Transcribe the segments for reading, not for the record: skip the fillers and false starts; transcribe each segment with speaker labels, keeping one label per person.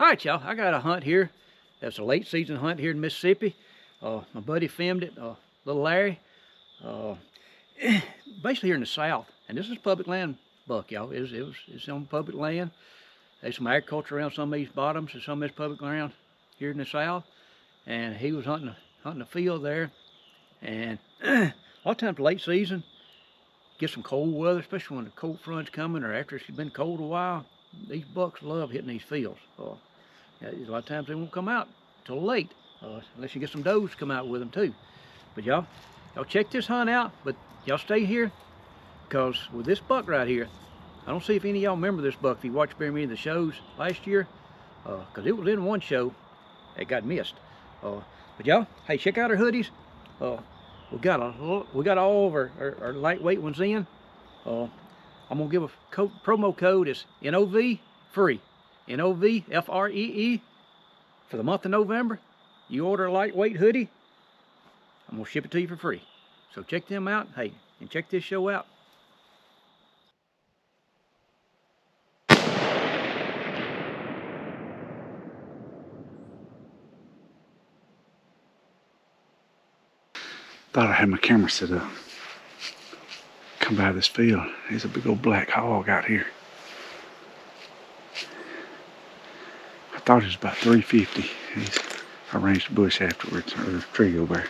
Speaker 1: All right, y'all, I got a hunt here. That's a late season hunt here in Mississippi. My buddy filmed it, little Larry. Basically here in the South, and this is public land buck, y'all. It's on public land. There's some agriculture around some of these bottoms and some of this public land here in the South. And he was hunting a field there. And a lot of times late season, get some cold weather, especially when the cold front's coming or after it's been cold a while. These bucks love hitting these fields. A lot of times they won't come out till late, unless you get some does come out with them too. But y'all check this hunt out, but y'all stay here, because with this buck right here, I don't see if any of y'all remember this buck if you watched very many of the shows last year, because it was in one show, it got missed. But y'all, hey, check out our hoodies. We got all of our lightweight ones in. I'm gonna give a promo code. It's NOVFREE. NOVFREE for the month of November. You order a lightweight hoodie, I'm gonna ship it to you for free. So check them out. Hey, and check this show out.
Speaker 2: Thought I had my camera set up. Come by this field. There's a big old black hog out here. I thought it was about 350. I ranged a bush afterwards, or a tree over there.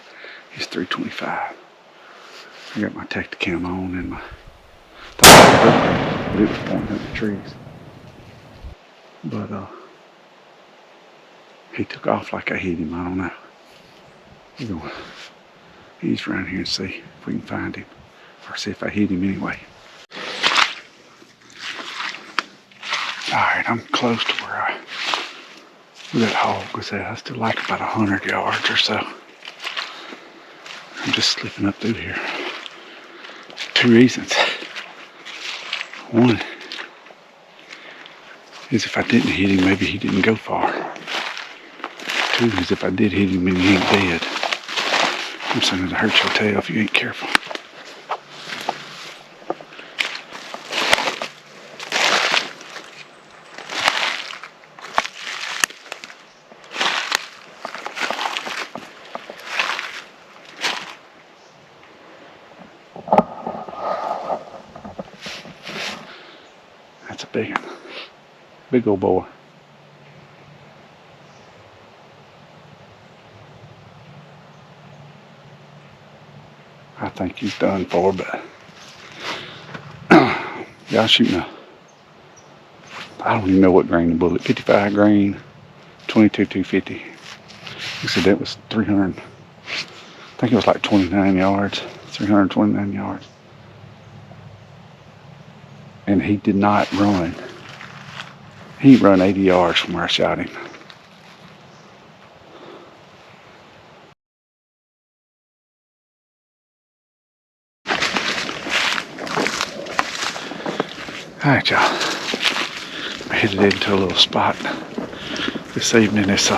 Speaker 2: He's 325. I got my camo on and my but it was pointing at the trees. But he took off like I hit him. I don't know. We're going ease around here and see if we can find him, or see if I hit him anyway. Alright, I'm close to where that hog was at. I still like about 100 yards or so. I'm just slipping up through here. 2 reasons. One is if I didn't hit him, maybe he didn't go far. 2 is if I did hit him and he ain't dead, I'm saying it'll hurt your tail if you ain't careful. That's a big one. Big old boy. I think he's done for, but y'all shooting I don't even know what grain the bullet, 55 grain, 22 250. He said that was 300, I think it was like 29 yards, 329 yards. And he did not run. He run 80 yards from where I shot him. Alright, y'all. I headed into a little spot this evening. This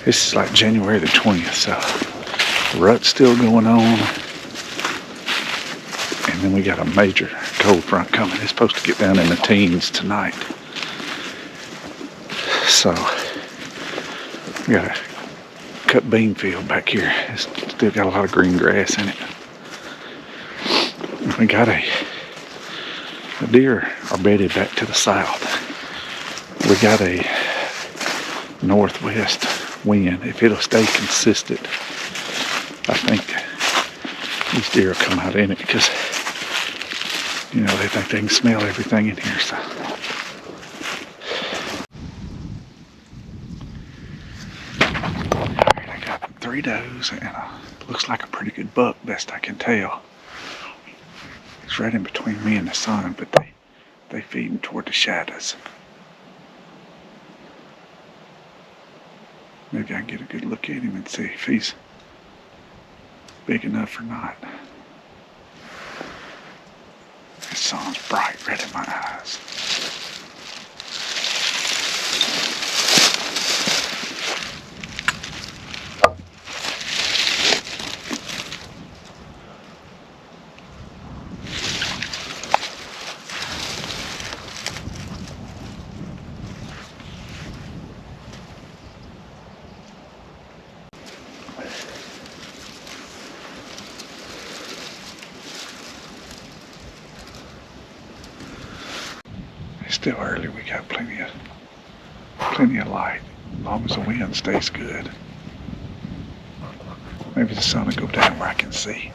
Speaker 2: is like January the 20th, so the rut's still going on. And then we got a major cold front coming. It's supposed to get down in the teens tonight. So we got a cut bean field back here. It's still got a lot of green grass in it. And we got the deer are bedded back to the south. We got a northwest wind. If it'll stay consistent, I think these deer will come out in it, because you know they think they can smell everything in here. So alright, I got 3 does and looks like a pretty good buck, best I can tell. It's right in between me and the sun, but they feeding toward the shadows. Maybe I can get a good look at him and see if he's big enough or not. The sun's bright red in my eyes. It's still early. We got plenty of light, as long as the wind stays good. Maybe the sun will go down where I can see.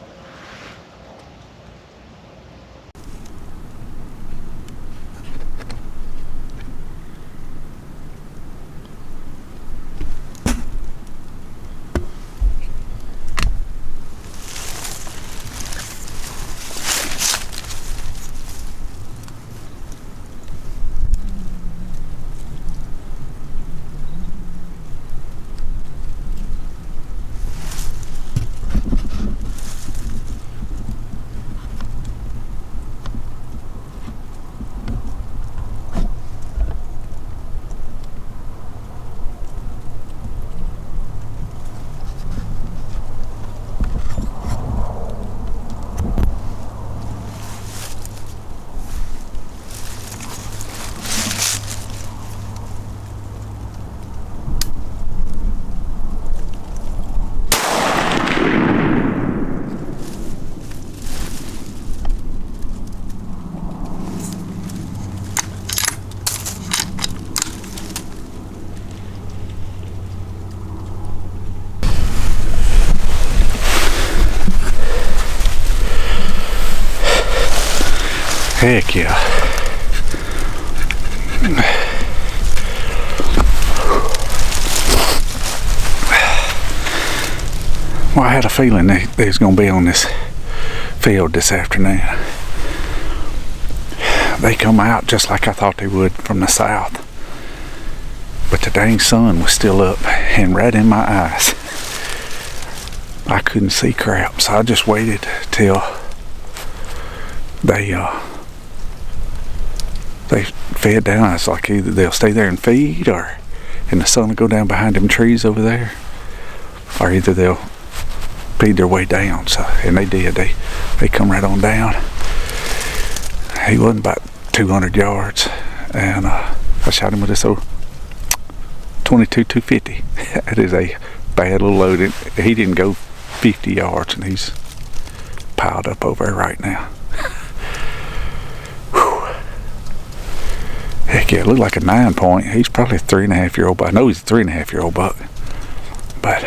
Speaker 2: Heck yeah. Well, I had a feeling they was going to be on this field this afternoon. They come out just like I thought they would from the south. But the dang sun was still up and right in my eyes. I couldn't see crap, so I just waited till they fed down. I was like, either they'll stay there and feed, and the sun will go down behind them trees over there, or either they'll feed their way down. So, and they did. They come right on down. He wasn't about 200 yards, and I shot him with this old 22-250. That is a bad little load. He didn't go 50 yards, and he's piled up over there right now. Heck yeah, it looked like a 9-point. He's probably a 3.5-year-old buck. I know he's a 3.5-year-old buck. But,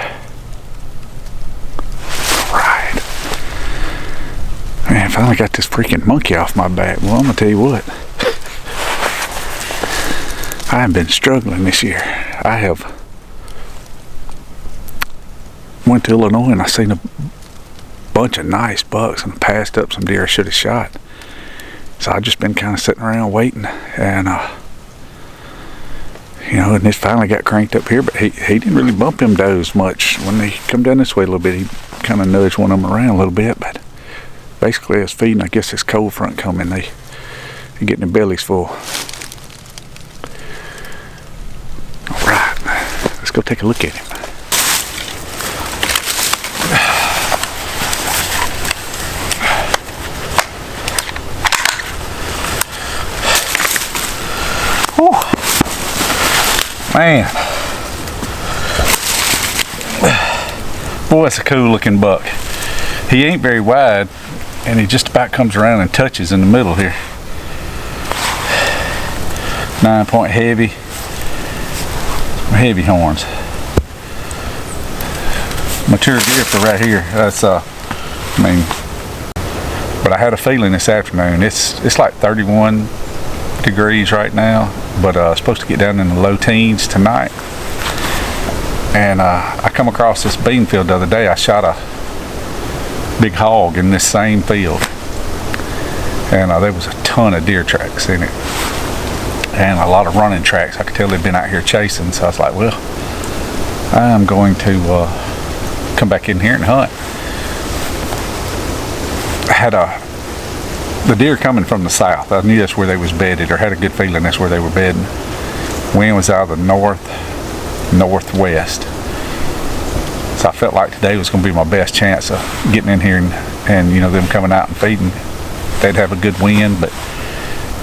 Speaker 2: alright. Man, finally got this freaking monkey off my back. Well, I'm going to tell you what. I have been struggling this year. I have went to Illinois and I seen a bunch of nice bucks and passed up some deer I should have shot. So I've just been kind of sitting around waiting, and you know, and it finally got cranked up here, but he didn't really bump them does much. When they come down this way a little bit, he kind of nudged one of them around a little bit, but basically it's feeding, I guess, this cold front coming. They're getting their bellies full. Alright, let's go take a look at him. Man, boy, that's a cool looking buck. He ain't very wide, and he just about comes around and touches in the middle here. 9-point heavy horns. Mature deer for right here. That's I mean, but I had a feeling this afternoon. It's like 31 degrees right now, but it's supposed to get down in the low teens tonight. And I come across this bean field the other day. I shot a big hog in this same field, and there was a ton of deer tracks in it and a lot of running tracks. I could tell they'd been out here chasing, so I was like, well, I'm going to come back in here and hunt. I had the deer coming from the south. I knew that's where they was bedded, or had a good feeling that's where they were bedding. Wind was out of the northwest. So I felt like today was going to be my best chance of getting in here and you know, them coming out and feeding. They'd have a good wind, but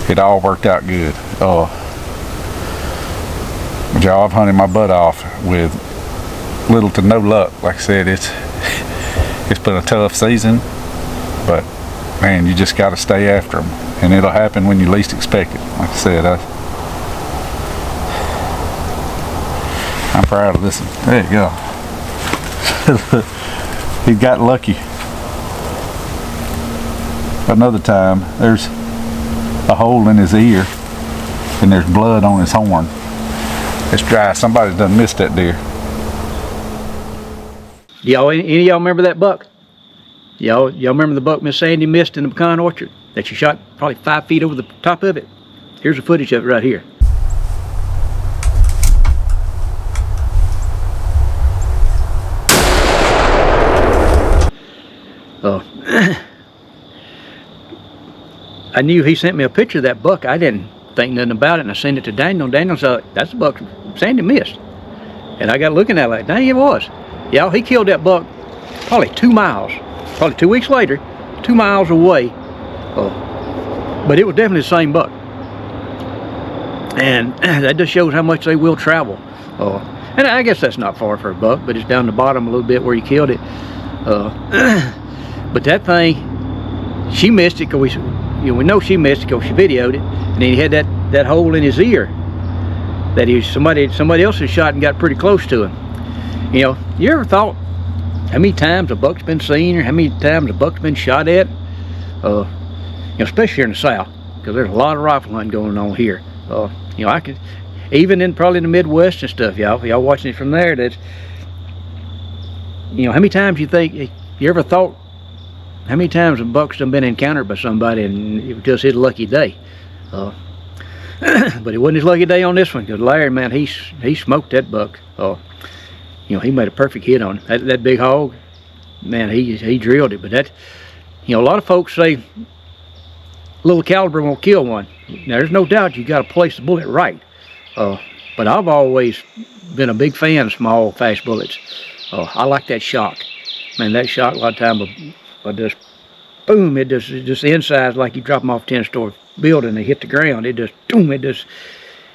Speaker 2: it all worked out good. Y'all, I've hunted my butt off with little to no luck. Like I said, it's been a tough season, but man, you just got to stay after them.
Speaker 3: and it'll happen when you least expect it. Like I said, I'm proud of this one. There you go. He got lucky. Another time, there's a hole in his ear and there's blood on his horn. It's dry. Somebody done missed that deer.
Speaker 1: Any of y'all remember that buck? Y'all remember the buck Miss Sandy missed in the pecan orchard that she shot probably 5 feet over the top of it? Here's the footage of it right here. I knew he sent me a picture of that buck. I didn't think nothing about it, and I sent it to Daniel. Daniel said, that's the buck Sandy missed. And I got looking at it like, dang, it was. Y'all, he killed that buck probably 2 miles, probably 2 weeks later, 2 miles away. But it was definitely the same buck. And that just shows how much they will travel. And I guess that's not far for a buck, but it's down the bottom a little bit where he killed it. But that thing, she missed it because we know she missed it because she videoed it, and then he had that hole in his ear that somebody else had shot and got pretty close to him. You know, you ever thought how many times a buck's been seen or how many times a buck's been shot at? You know, especially here in the South, because there's a lot of rifle hunting going on here. You know, I could, even in probably in the Midwest and stuff, y'all watching it from there, that's, you know, how many times you ever thought how many times a buck's done been encountered by somebody and it was just his lucky day? But it wasn't his lucky day on this one, because Larry, man, he smoked that buck. You know, he made a perfect hit on it. That big hog, man, he drilled it. But that, you know, a lot of folks say little caliber won't kill one. Now, there's no doubt you got to place the bullet right. But I've always been a big fan of small, fast bullets. I like that shock. Man, that shock a lot of times will just boom, it just the inside's like you drop them off a 10-story building, they hit the ground, it just boom, it just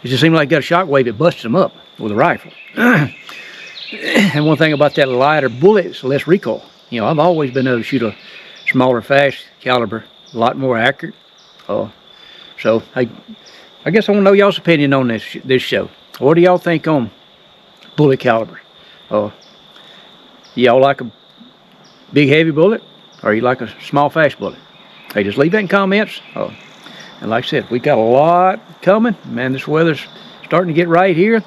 Speaker 1: seems like it got a shock wave, it busts them up with a rifle. And one thing about that lighter bullet, it's less recoil. You know, I've always been able to shoot a smaller, fast caliber, a lot more accurate. So I guess I want to know y'all's opinion on this show. What do y'all think on bullet caliber? Y'all like a big heavy bullet, or you like a small fast bullet? Hey, just leave that in comments. And like I said, we got a lot coming. Man, this weather's starting to get right here.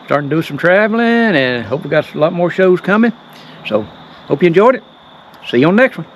Speaker 1: Starting to do some traveling, and hope we got a lot more shows coming. So hope you enjoyed it. See you on the next one.